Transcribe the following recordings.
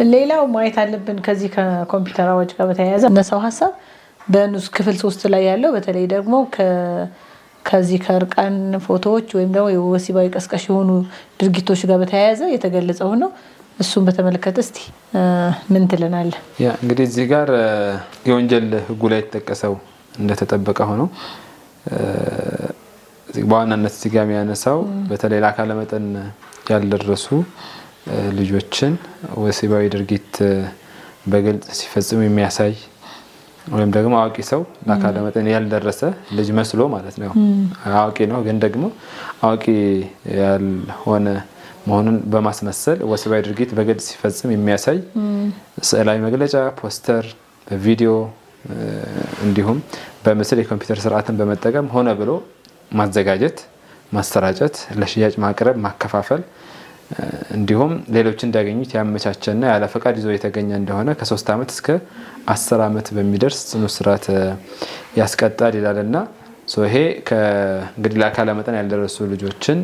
ሌላው ማየት አለብን ከዚህ ከኮምፒውተር አዋጅ ጋር በተያያዘ እነሳው ሐሳብ በንዑስ ክፍል 3 ላይ ያለው በተለይ ደግሞ ከዚህ ከርቃን ፎቶዎች ወይም ደግሞ የወሲባዊ ቀስቀሽ የሆኑ ድርጊቶች ጋር በተያያዘ የተገለጸው ነው። እሱን በተመለከተ እስቲ ምን ትለናለህ? ያ እንግዲህ እዚህ ጋር የወንጀል ህጉ ላይ ተጠቀሰው እንደተጠበቀ ሆኖ በዋናነት እዚህ ጋር የሚያነሳው በተለይ ለአካለ መጠን ያልደረሱ ልጆችን ወሲባዊ ድርጊት በግልጽ ሲፈጽሙ የሚያሳይ ወይም ደግሞ አዋቂ ሰው ለአካለ መጠን ያልደረሰ ልጅ መስሎ ማለት ነው። አዋቂ ነው ግን ደግሞ አዋቂ ያልሆነ መሆኑን በማስመሰል ወሲባዊ ድርጊት በግልጽ ሲፈጽም የሚያሳይ ስዕላዊ መግለጫ፣ ፖስተር፣ ቪዲዮ እንዲሁም በምስል የኮምፒውተር ስርዓትን በመጠቀም ሆነ ብሎ ማዘጋጀት፣ ማሰራጨት፣ ለሽያጭ ማቅረብ፣ ማከፋፈል እንዲሁም ሌሎች እንዲያገኙት ያመቻቸና ያለ ፈቃድ ይዞ የተገኘ እንደሆነ ከ3 ዓመት እስከ 10 ዓመት በሚደርስ ጽኑ እስራት ያስቀጣል ይላልና ይሄ እንግዲህ ለአካለ መጠን ያልደረሱ ልጆችን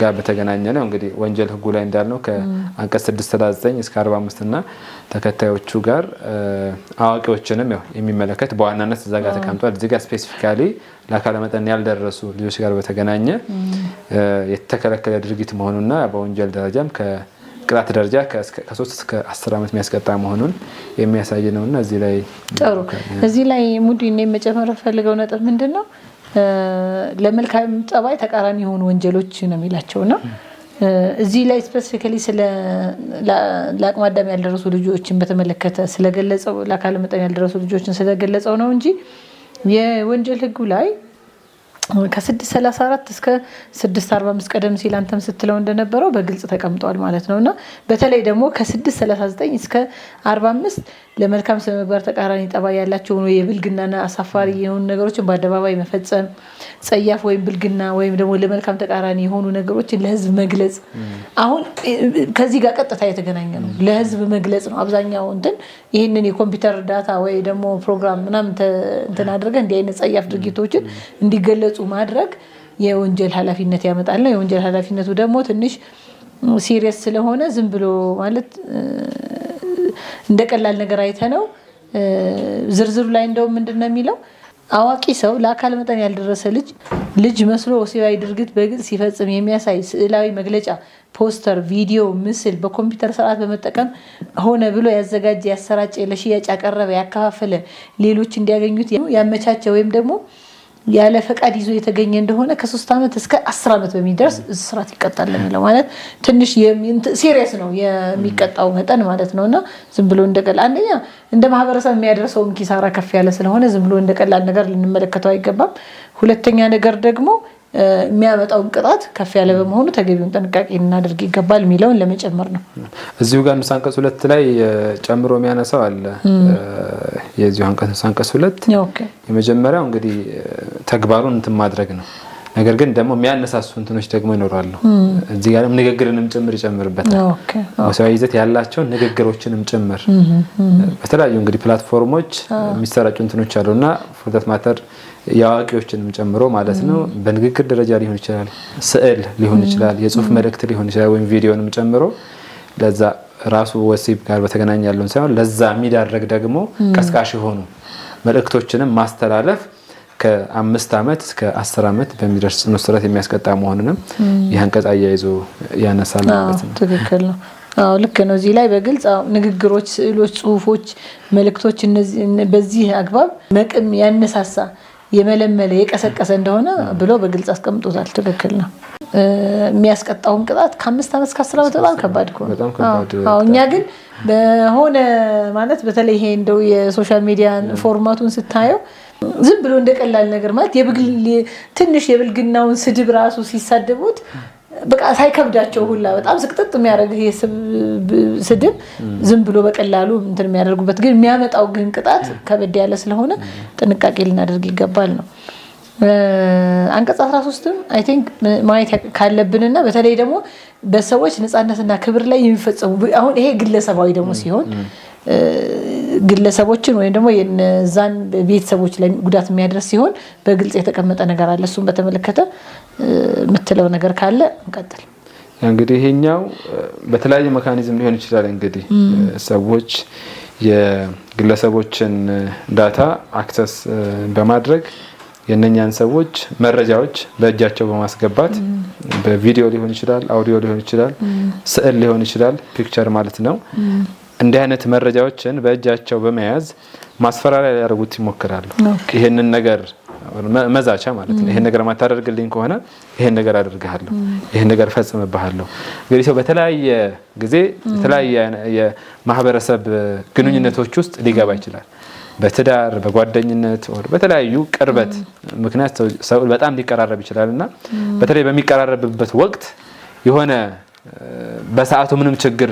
ጋር በተገናኘ ነው። እንግዲህ ወንጀል ህጉ ላይ እንዳልነው ከአንቀጽ 639 እስከ 45 እና ተከታዮቹ ጋር አዋቂዎችንም የሚመለከት በዋናነት እዛ ጋር ተቀምጧል። እዚህ ጋር ስፔሲፊካሊ ለአካለ መጠን ያልደረሱ ልጆች ጋር በተገናኘ የተከለከለ ድርጊት መሆኑና በወንጀል ደረጃም ከቅጣት ደረጃ ከ3 እስከ 10 ዓመት የሚያስቀጣ መሆኑን የሚያሳይ ነውና እዚህ ላይ ጥሩ እዚህ ላይ ሙዲ እኔ መጨመር ፈልገው ነጥብ ምንድነው ለመልካም ጸባይ ተቃራኒ የሆኑ ወንጀሎች ነው የሚላቸውና እዚህ ላይ ስፔሲፊካሊ ስለ ለአቅመ አዳም ያልደረሱ ልጆችን በተመለከተ ስለገለጸው ለአካለ መጠን ያልደረሱ ልጆችን ስለገለጸው ነው እንጂ የወንጀል ህጉ ላይ ከ634 እስከ 645 ቀደም ሲል አንተም ስትለው እንደነበረው በግልጽ ተቀምጧል ማለት ነውና በተለይ ደግሞ ከ639 እስከ 45 ለመልካም ስነ ምግባር ተቃራኒ ጠባይ ያላቸው ነው የብልግናና አሳፋሪ የሆኑ ነገሮችን በአደባባይ መፈጸም፣ ጸያፍ ወይም ብልግና ወይም ደግሞ ለመልካም ተቃራኒ የሆኑ ነገሮችን ለህዝብ መግለጽ። አሁን ከዚህ ጋር ቀጥታ የተገናኘ ነው። ለህዝብ መግለጽ ነው አብዛኛው ይሄንን የኮምፒውተር ዳታ ወይ ደግሞ ፕሮግራም ምናምን እንትን አድርገህ እንዲህ አይነት ጸያፍ ድርጊቶችን እንዲገለጹ ማድረግ የወንጀል ኃላፊነት ያመጣል ነው። የወንጀል ኃላፊነቱ ደግሞ ትንሽ ሲሪየስ ስለሆነ ዝም ብሎ ማለት እንደቀላል ነገር አይተነው ዝርዝሩ ላይ እንደው ምንድነው የሚለው አዋቂ ሰው ለአካለ መጠን ያልደረሰ ልጅ መስሎ ወሲባዊ ድርጊት በግልጽ ሲፈጽም የሚያሳይ ስዕላዊ መግለጫ፣ ፖስተር፣ ቪዲዮ፣ ምስል በኮምፒውተር ስርዓት በመጠቀም ሆነ ብሎ ያዘጋጀ፣ ያሰራጨ፣ ለሽያጭ ያቀረበ፣ ያከፋፈለ፣ ሌሎች እንዲያገኙት ያመቻቸ ወይም ደግሞ ያለ ፈቃድ ይዞ የተገኘ እንደሆነ ከ3 ዓመት እስከ 10 ዓመት በሚደርስ እስራት ይቀጣል የሚለው ማለት ትንሽ ሲሪየስ ነው የሚቀጣው መጠን ማለት ነውና ዝም ብሎ እንደቀላል አንደኛ እንደ ማህበረሰብ የሚያደርሰው ኪሳራ ከፍ ያለ ስለሆነ ዝም ብሎ እንደቀላል ነገር ልንመለከተው አይገባም። ሁለተኛ ነገር ደግሞ የሚያመጣው ቅጣት ከፍ ያለ በመሆኑ ተገቢውን ጥንቃቄ እናድርግ ይገባል የሚለውን ለመጨመር ነው። እዚሁ ጋር አንቀጽ 2 ላይ ጨምሮ የሚያነሳው አለ። የዚሁ አንቀጽ 2 የመጀመሪያው እንግዲህ ተግባሩን ማድረግ ነው። ነገር ግን ደግሞ የሚያነሳሱ እንትኖች ደግሞ ይኖራሉ። እዚህ ጋርም ንግግርንም ጭምር ይጨምርበታል። ወሲባዊ ይዘት ያላቸው ንግግሮችንም ጭምር በተለያዩ እንግዲህ ፕላትፎርሞች የሚሰራጩ እንትኖች አሉና ፎርዳት ማተር ያዋቂዎችንም ጨምሮ ማለት ነው። በንግግር ደረጃ ሊሆን ይችላል፣ ስዕል ሊሆን ይችላል፣ የጽሁፍ መልእክት ሊሆን ይችላል ወይም ቪዲዮንም ጨምሮ ለዛ ራሱ ወሲብ ጋር በተገናኘ ያለውን ሳይሆን ለዛ የሚዳረግ ደግሞ ቀስቃሽ የሆኑ መልእክቶችንም ማስተላለፍ ከ5 ዓመት እስከ 10 ዓመት በሚደርስ ጽኑ እስራት የሚያስቀጣ መሆኑንም ይህ አንቀጽ አያይዞ ያነሳል ማለት ነው። ትክክል ነው። ልክ ነው። እዚህ ላይ በግልጽ ንግግሮች፣ ስዕሎች፣ ጽሁፎች፣ መልእክቶች እነዚህ በዚህ አግባብ መቅም ያነሳሳ የመለመለ የቀሰቀሰ እንደሆነ ብሎ በግልጽ አስቀምጦታል። ትክክል ነው። የሚያስቀጣውን ቅጣት ከ5 ዓመት እስከ 10 ዓመት በጣም ከባድ ነው። እኛ ግን በሆነ ማለት በተለይ ይሄ እንደው የሶሻል ሚዲያ ፎርማቱን ስታየው ዝም ብሎ እንደቀላል ነገር ማለት ትንሽ የብልግናውን ስድብ ራሱ ሲሳደቡት በቃ ሳይከብዳቸው ሁላ በጣም ስቅጥጥ የሚያደርግ ይሄ ስድብ ዝም ብሎ በቀላሉ እንትን የሚያደርጉበት ግን የሚያመጣው ግን ቅጣት ከበድ ያለ ስለሆነ ጥንቃቄ ልናደርግ ይገባል ነው። አንቀጽ 13ም አይ ቲንክ ማየት ካለብንና በተለይ ደግሞ በሰዎች ነፃነትና ክብር ላይ የሚፈጸሙ አሁን ይሄ ግለሰባዊ ደግሞ ሲሆን ግለሰቦችን ወይም ደግሞ የነዛን ቤተሰቦች ላይ ጉዳት የሚያደርስ ሲሆን በግልጽ የተቀመጠ ነገር አለ። እሱን በተመለከተ የምትለው ነገር ካለ እንቀጥል። እንግዲህ ይሄኛው በተለያየ ሜካኒዝም ሊሆን ይችላል። እንግዲህ ሰዎች የግለሰቦችን ዳታ አክሰስ በማድረግ የነኛን ሰዎች መረጃዎች በእጃቸው በማስገባት በቪዲዮ ሊሆን ይችላል፣ አውዲዮ ሊሆን ይችላል፣ ስዕል ሊሆን ይችላል፣ ፒክቸር ማለት ነው። እንዲህ አይነት መረጃዎችን በእጃቸው በመያዝ ማስፈራሪያ ሊያደርጉት ይሞክራሉ። ይሄንን ነገር መዛቻ ማለት ነው። ይሄን ነገር ማታደርግልኝ ከሆነ ይሄን ነገር አደርግሃለሁ፣ ይሄን ነገር ፈጽምብሃለሁ። እንግዲህ ሰው በተለያየ ጊዜ የተለያየ የማህበረሰብ ግንኙነቶች ውስጥ ሊገባ ይችላል። በትዳር በጓደኝነት ወር በተለያዩ ቅርበት ምክንያት ሰው በጣም ሊቀራረብ ይችላልና በተለይ በሚቀራረብበት ወቅት የሆነ በሰዓቱ ምንም ችግር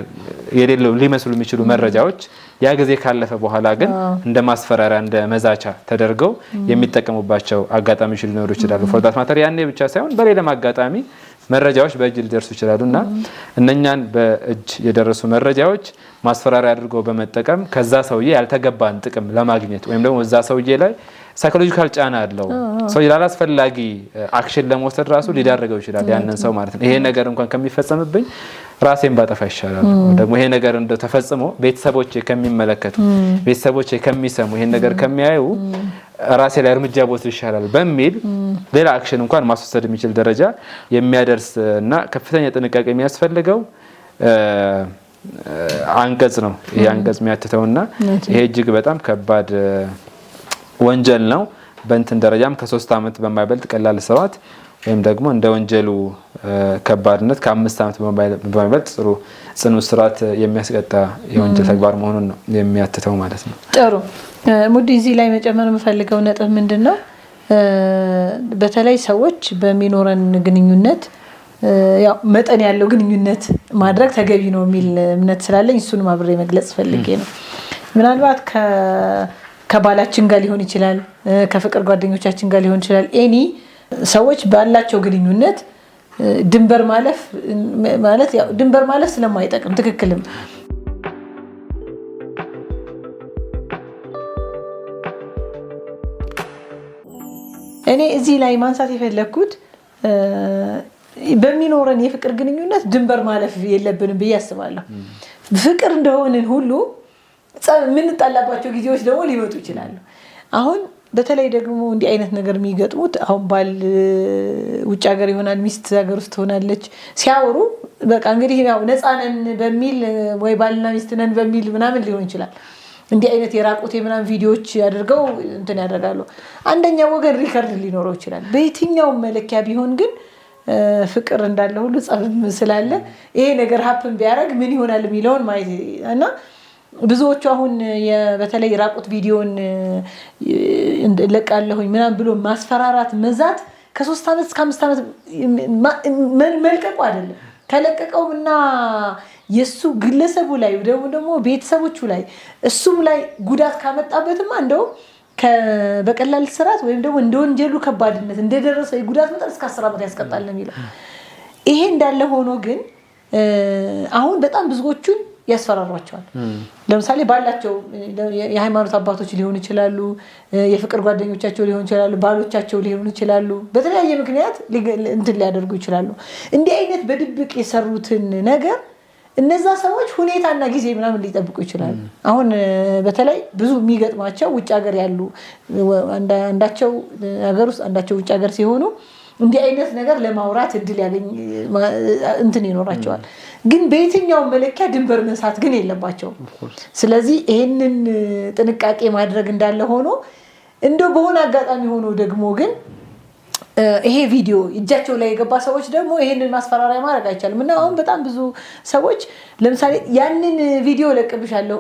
የሌለው ሊመስሉ የሚችሉ መረጃዎች ያ ጊዜ ካለፈ በኋላ ግን እንደ ማስፈራሪያ እንደ መዛቻ ተደርገው የሚጠቀሙባቸው አጋጣሚዎች ሊኖሩ ይችላሉ። ፎርዳት ማተር ያኔ ብቻ ሳይሆን በሌላም አጋጣሚ መረጃዎች በእጅ ሊደርሱ ይችላሉና እነኛን በእጅ የደረሱ መረጃዎች ማስፈራሪያ አድርገው በመጠቀም ከዛ ሰውዬ ያልተገባን ጥቅም ለማግኘት ወይም ደግሞ እዛ ሰውዬ ላይ ሳይኮሎጂካል ጫና አለው ሰው ያላስፈላጊ አክሽን ለመውሰድ ራሱ ሊዳረገው ይችላል ያንን ሰው ማለት ነው። ይሄ ነገር እንኳን ከሚፈጸምብኝ ራሴን ባጠፋ ይሻላል፣ ደግሞ ይሄ ነገር እንደው ተፈጽሞ ቤተሰቦቼ ከሚመለከቱ ቤተሰቦቼ ከሚሰሙ ይሄን ነገር ከሚያዩ ራሴ ላይ እርምጃ ቦት ይሻላል በሚል ሌላ አክሽን እንኳን ማስወሰድ የሚችል ደረጃ የሚያደርስ እና ከፍተኛ ጥንቃቄ የሚያስፈልገው አንቀጽ ነው። ይሄ አንቀጽ የሚያትተውና ይሄ እጅግ በጣም ከባድ ወንጀል ነው። በእንትን ደረጃም ከ3 ዓመት በማይበልጥ ቀላል እስራት ወይም ደግሞ እንደ ወንጀሉ ከባድነት ከ5 ዓመት በማይበልጥ ጽኑ እስራት የሚያስቀጣ የወንጀል ተግባር መሆኑን ነው የሚያትተው ማለት ነው። ጥሩ ሙዲ እዚህ ላይ መጨመር የምፈልገው ነጥብ ምንድነው? በተለይ ሰዎች በሚኖረን ግንኙነት ያው መጠን ያለው ግንኙነት ማድረግ ተገቢ ነው የሚል እምነት ስላለኝ እሱንም አብሬ መግለጽ ፈልጌ ነው። ምናልባት ከባላችን ጋር ሊሆን ይችላል፣ ከፍቅር ጓደኞቻችን ጋር ሊሆን ይችላል። ኤኒ ሰዎች ባላቸው ግንኙነት ድንበር ማለፍ ማለት ያው ድንበር ማለፍ ስለማይጠቅም ትክክልም እኔ እዚህ ላይ ማንሳት የፈለኩት በሚኖረን የፍቅር ግንኙነት ድንበር ማለፍ የለብንም ብዬ አስባለሁ። ፍቅር እንደሆነን ሁሉ ምን ተጣላባቸው ጊዜዎች ደግሞ ሊመጡ ይችላሉ። አሁን በተለይ ደግሞ እንዲህ አይነት ነገር የሚገጥሙት አሁን ባል ውጭ ሀገር ይሆናል፣ ሚስት ሀገር ውስጥ ሆናለች። ሲያወሩ በቃ እንግዲህ ያው ነፃ ነን በሚል ወይ ባልና ሚስት ነን በሚል ምናምን ሊሆን ይችላል እንዲህ አይነት የራቁት ምናምን ቪዲዮዎች ያደርገው እንትን ያደርጋሉ። አንደኛው ወገን ሪከርድ ሊኖረው ይችላል። በየትኛው መለኪያ ቢሆን ግን ፍቅር እንዳለ ሁሉ ጸብም ስላለ ይሄ ነገር ሀፕን ቢያደርግ ምን ይሆናል የሚለውን ማየት እና ብዙዎቹ አሁን በተለይ ራቁት ቪዲዮን ለቃለሁኝ ምናምን ብሎ ማስፈራራት መዛት ከ3 ዓመት እስከ 5 ዓመት መልቀቁ አይደለም። ከለቀቀውና የሱ ግለሰቡ ላይ ደግሞ ቤተሰቦቹ ላይ እሱም ላይ ጉዳት ካመጣበትማ እንደው በቀላል ስራት ወይም ደግሞ እንደ ወንጀሉ ከባድነት እንደደረሰ የጉዳት መጠን እስከ 10 ዓመት ያስቀጣል ነው የሚለው። ይሄ እንዳለ ሆኖ ግን አሁን በጣም ብዙዎቹን ያስፈራሯቸዋል። ለምሳሌ ባላቸው የሃይማኖት አባቶች ሊሆኑ ይችላሉ፣ የፍቅር ጓደኞቻቸው ሊሆኑ ይችላሉ፣ ባሎቻቸው ሊሆኑ ይችላሉ። በተለያየ ምክንያት እንትን ሊያደርጉ ይችላሉ። እንዲህ አይነት በድብቅ የሰሩትን ነገር እነዛ ሰዎች ሁኔታና ጊዜ ምናምን ሊጠብቁ ይችላሉ። አሁን በተለይ ብዙ የሚገጥማቸው ውጭ ሀገር ያሉ አንዳቸው ሀገር ውስጥ አንዳቸው ውጭ ሀገር ሲሆኑ እንዲህ አይነት ነገር ለማውራት እድል ያገኝ እንትን ይኖራቸዋል። ግን በየትኛው መለኪያ ድንበር መሳት ግን የለባቸውም። ስለዚህ ይሄንን ጥንቃቄ ማድረግ እንዳለ ሆኖ እንደው በሆነ አጋጣሚ ሆኖ ደግሞ ግን ይሄ ቪዲዮ እጃቸው ላይ የገባ ሰዎች ደግሞ ይሄንን ማስፈራሪያ ማድረግ አይቻልም። እና አሁን በጣም ብዙ ሰዎች ለምሳሌ ያንን ቪዲዮ ለቅብሻለሁ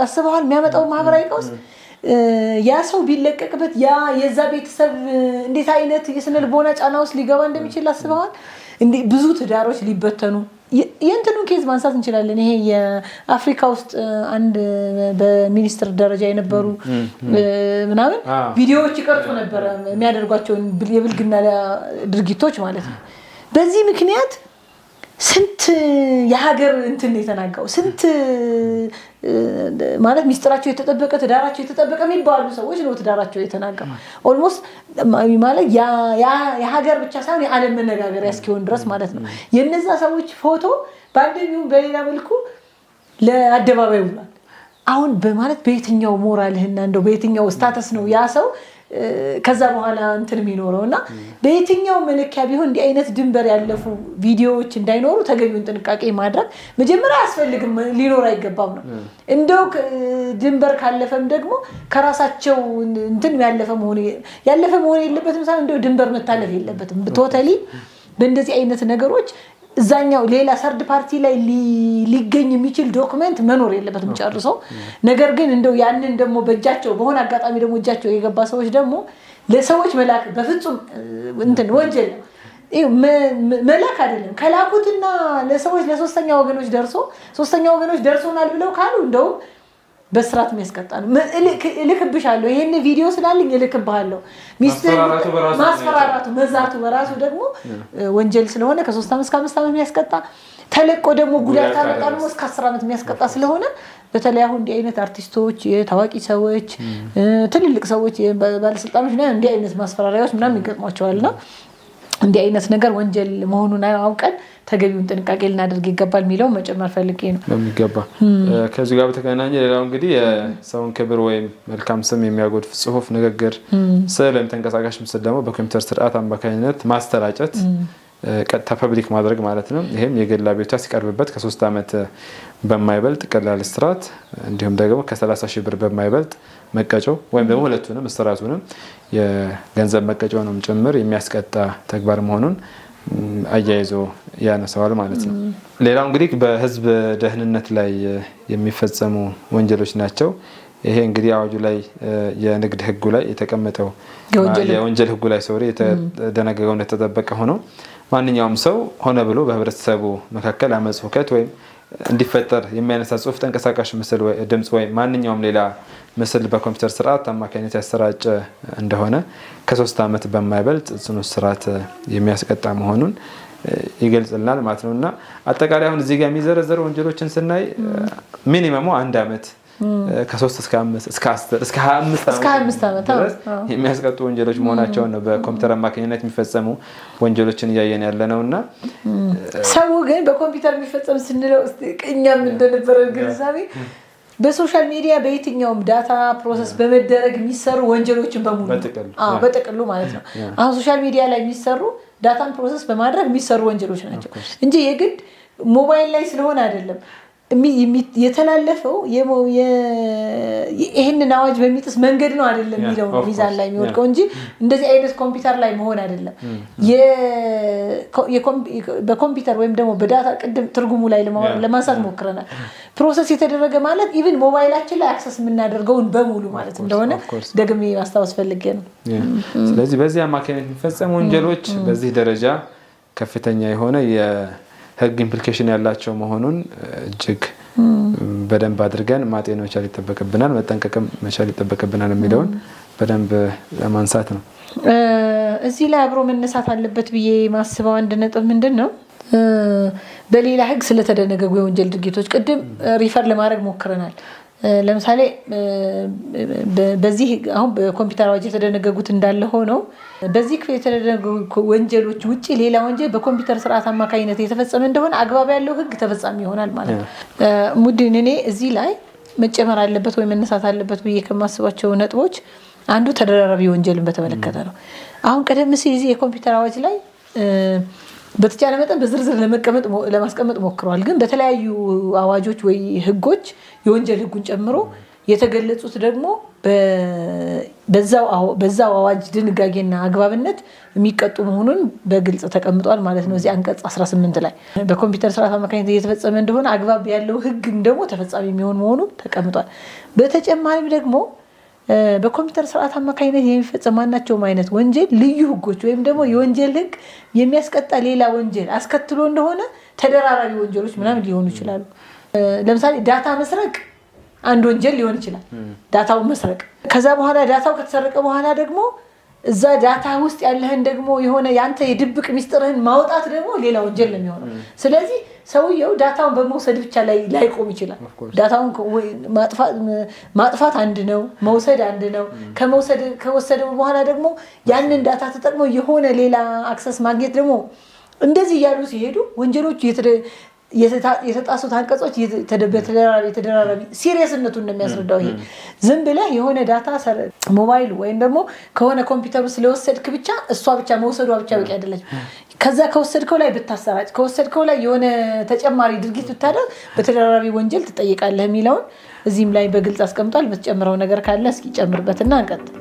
አስበዋል የሚያመጣው ማህበራዊ ቀውስ ያ ሰው ቢለቀቅበት ያ የዛ ቤተሰብ እንዴት አይነት የስነ ልቦና ጫና ውስጥ ሊገባ እንደሚችል አስበዋል። እንዴ ብዙ ትዳሮች ሊበተኑ የእንትኑን ኬዝ ማንሳት እንችላለን። ይሄ የአፍሪካ ውስጥ አንድ በሚኒስትር ደረጃ የነበሩ ምናምን ቪዲዮዎች ይቀርጹ ነበር የሚያደርጓቸውን የብልግና ድርጊቶች ማለት ነው። በዚህ ምክንያት ስንት የሀገር እንትን የተናጋው ስንት ማለት ሚስጥራቸው የተጠበቀ ትዳራቸው የተጠበቀ የሚባሉ ሰዎች ነው ትዳራቸው የተናጋው ኦልሞስት ማለት የሀገር ብቻ ሳይሆን የዓለም መነጋገሪያ እስኪሆን ድረስ ማለት ነው የነዛ ሰዎች ፎቶ ባንደኛው በሌላ መልኩ ለአደባባይ ውሏል አሁን በማለት በየትኛው ሞራልህና እንደው በየትኛው ስታተስ ነው ያ ሰው ከዛ በኋላ እንትን የሚኖረውና በየትኛው መለኪያ ቢሆን እንዲህ አይነት ድንበር ያለፉ ቪዲዮዎች እንዳይኖሩ ተገቢውን ጥንቃቄ ማድረግ መጀመሪያ ያስፈልግም ሊኖር አይገባም ነው እንደው ድንበር ካለፈም ደግሞ ከራሳቸው እንትን ያለፈ መሆን የለበትም ሳይሆን እንደው ድንበር መታለፍ የለበትም ቶታሊ በእንደዚህ አይነት ነገሮች እዛኛው ሌላ ሰርድ ፓርቲ ላይ ሊገኝ የሚችል ዶክመንት መኖር የለበትም ጨርሶ ነገር ግን እንደው ያንን ደግሞ በእጃቸው በሆነ አጋጣሚ ደግሞ እጃቸው የገባ ሰዎች ደግሞ ለሰዎች መላክ በፍጹም እንትን ወንጀል መላክ አይደለም ከላኩትና ለሰዎች ለሶስተኛ ወገኖች ደርሶናል ብለው ካሉ እንደው በስራት የሚያስቀጣ ነው እልክብሻለሁ ይሄን ቪዲዮ ስላለኝ እልክብሃለሁ ሚስጥር ማስፈራራቱ መዛቱ በራሱ ደግሞ ወንጀል ስለሆነ ከ3 ዓመት እስከ 5 ዓመት የሚያስቀጣ ተለቆ ደግሞ ጉዳት አመጣ ነው እስከ 10 ዓመት የሚያስቀጣ ስለሆነ በተለይ አሁን እንዲህ አይነት አርቲስቶች የታዋቂ ሰዎች ትልልቅ ሰዎች ባለስልጣኖች እና እንዲህ አይነት ማስፈራሪያዎች ምናምን ይገጥሟቸዋልና እንዲህ አይነት ነገር ወንጀል መሆኑን አውቀን ተገቢውን ጥንቃቄ ልናደርግ ይገባል የሚለው መጨመር ፈልጌ ነው የሚገባ ከዚህ ጋር በተገናኘ ሌላው እንግዲህ የሰውን ክብር ወይም መልካም ስም የሚያጎድፍ ጽሁፍ ንግግር ስዕል ወይም ተንቀሳቃሽ ምስል ደግሞ በኮምፒውተር ስርዓት አማካኝነት ማስተራጨት ቀጥታ ፐብሊክ ማድረግ ማለት ነው ይሄም የግል አቤቱታ ሲቀርብበት ከ3 ዓመት በማይበልጥ ቀላል እስራት እንዲሁም ደግሞ ከ30,000 ብር በማይበልጥ መቀጮ ወይም ደግሞ ሁለቱንም እስራቱንም የገንዘብ መቀጮንም ጭምር የሚያስቀጣ ተግባር መሆኑን አያይዞ ያነሳዋል ማለት ነው ሌላው እንግዲህ በህዝብ ደህንነት ላይ የሚፈጸሙ ወንጀሎች ናቸው ይሄ እንግዲህ አዋጁ ላይ የንግድ ህጉ ላይ የተቀመጠው የወንጀል ህጉ ላይ የተደነገገው እንደተጠበቀ ሆኖ ማንኛውም ሰው ሆነ ብሎ በህብረተሰቡ መካከል አመጽ ሁከት ወይም እንዲፈጠር የሚያነሳ ጽሁፍ ተንቀሳቃሽ ምስል ወይ ድምጽ ወይ ማንኛውም ሌላ ምስል በኮምፒውተር ስርዓት አማካኝነት ያሰራጨ እንደሆነ ከ3 ዓመት በማይበልጥ ጽኑ እስራት የሚያስቀጣ መሆኑን ይገልጽልናል ማለት ነውና አጠቃላይ አሁን እዚህ ጋር የሚዘረዘሩ ወንጀሎችን ስናይ ሚኒመሙ 1 ዓመት ከ3 እስከ 5 እስከ 10 እስከ 25 ዓመት ድረስ የሚያስቀጡ ወንጀሎች መሆናቸው ነው በኮምፒውተር አማካኝነት የሚፈጸሙ ወንጀሎችን እያየን ያለነውና ሰው ግን በኮምፒውተር የሚፈጸም ስንለው እኛም እንደነበረ ግንዛቤ በሶሻል ሚዲያ በየትኛውም ዳታ ፕሮሰስ በመደረግ የሚሰሩ ወንጀሎችን በሙሉ በጥቅሉ ማለት ነው አሁን ሶሻል ሚዲያ ላይ የሚሰሩ ዳታን ፕሮሰስ በማድረግ የሚሰሩ ወንጀሎች ናቸው እንጂ የግድ ሞባይል ላይ ስለሆነ አይደለም የተላለፈው ይሄንን አዋጅ በሚጥስ መንገድ ነው አይደለም የሚለው ሚዛን ላይ የሚወድቀው እንጂ እንደዚህ አይነት ኮምፒውተር ላይ መሆን አይደለም በኮምፒውተር ወይም ደግሞ በዳታ ቅድም ትርጉሙ ላይ ለማንሳት ሞክረናል ፕሮሰስ የተደረገ ማለት ኢቭን ሞባይላችን ላይ አክሰስ የምናደርገውን በሙሉ ማለት እንደሆነ ደግሜ ማስታወስ ፈልጌ ነው ስለዚህ በዚህ አማካኝነት የሚፈጸሙ ወንጀሎች በዚህ ደረጃ ከፍተኛ የሆነ ህግ ኢምፕሊኬሽን ያላቸው መሆኑን እጅግ በደንብ አድርገን ማጤን መቻል ይተበከብናል መጠንቀቅም መቻል ይተበከብናል የሚለውን በደንብ ለማንሳት ነው እዚህ ላይ አብሮ መነሳት አለበት ብዬ ማስበው አንድ ነጥብ ምንድነው በሌላ ህግ ስለተደነገጉ የወንጀል ድርጊቶች ቅድም ሪፈር ለማድረግ ሞክረናል ለምሳሌ በዚህ አሁን በኮምፒውተር አዋጅ የተደነገጉት እንዳለ ሆኖ በዚህ የተደነገጉ ወንጀሎች ውጪ ሌላ ወንጀል በኮምፒውተር ስርዓት አማካኝነት የተፈጸመ እንደሆነ አግባብ ያለው ህግ ተፈጻሚ ይሆናል ማለት ነው ሙድን እኔ እዚህ ላይ መጨመር አለበት ወይ መነሳት አለበት ብዬ ከማስባቸው ነጥቦች አንዱ ተደራራቢ ወንጀልን በተመለከተ ነው አሁን ቀደም ሲል እዚህ የኮምፒውተር አዋጅ ላይ በተቻለ መጠን በዝርዝር ለማስቀመጥ ሞክረዋል ግን በተለያዩ አዋጆች ወይ ህጎች የወንጀል ህጉን ጨምሮ የተገለጹት ደግሞ በዛው አዋጅ ድንጋጌና አግባብነት የሚቀጡ መሆኑን በግልጽ ተቀምጧል ማለት ነው እዚህ አንቀጽ 18 ላይ በኮምፒውተር ስርዓት አማካኝነት እየተፈጸመ እንደሆነ አግባብ ያለው ህግም ደግሞ ተፈጻሚ የሚሆን መሆኑ ተቀምጧል በተጨማሪም ደግሞ በኮምፒውተር ስርዓት አማካኝነት የሚፈጸም ማናቸውም አይነት ወንጀል ልዩ ህጎች ወይም ደግሞ የወንጀል ህግ የሚያስቀጣ ሌላ ወንጀል አስከትሎ እንደሆነ ተደራራቢ ወንጀሎች ምናምን ሊሆኑ ይችላሉ ለምሳሌ ዳታ መስረቅ አንድ ወንጀል ሊሆን ይችላል ዳታውን መስረቅ ከዛ በኋላ ዳታው ከተሰረቀ በኋላ ደግሞ እዛ ዳታ ውስጥ ያለህን ደግሞ የሆነ ያንተ የድብቅ ሚስጥርህን ማውጣት ደግሞ ሌላ ወንጀል ነው የሚሆነው። ስለዚህ ሰውየው ዳታውን በመውሰድ ብቻ ላይቆም ይችላል። ዳታውን ማጥፋት አንድ ነው፣ መውሰድ አንድ ነው። ከወሰደ በኋላ ደግሞ ያንን ዳታ ተጠቅሞ የሆነ ሌላ አክሰስ ማግኘት ደግሞ እንደዚህ እያሉ ሲሄዱ ወንጀሎቹ የተጣሱት አንቀጾች የተደራራቢ ሲሪየስነቱን ነው የሚያስረዳው። ይሄ ዝም ብለህ የሆነ ዳታ ሞባይል ወይም ደግሞ ከሆነ ኮምፒውተሩ ስለወሰድክ ብቻ እሷ ብቻ መውሰዷ ብቻ በቂ አይደለች። ከዛ ከወሰድከው ላይ ብታሰራጭ፣ ከወሰድከው ላይ የሆነ ተጨማሪ ድርጊት ብታደርግ በተደራራቢ ወንጀል ትጠይቃለህ የሚለውን እዚህም ላይ በግልጽ አስቀምጧል። በተጨምረው ነገር ካለ እስኪ ጨምርበትና እንቀጥል።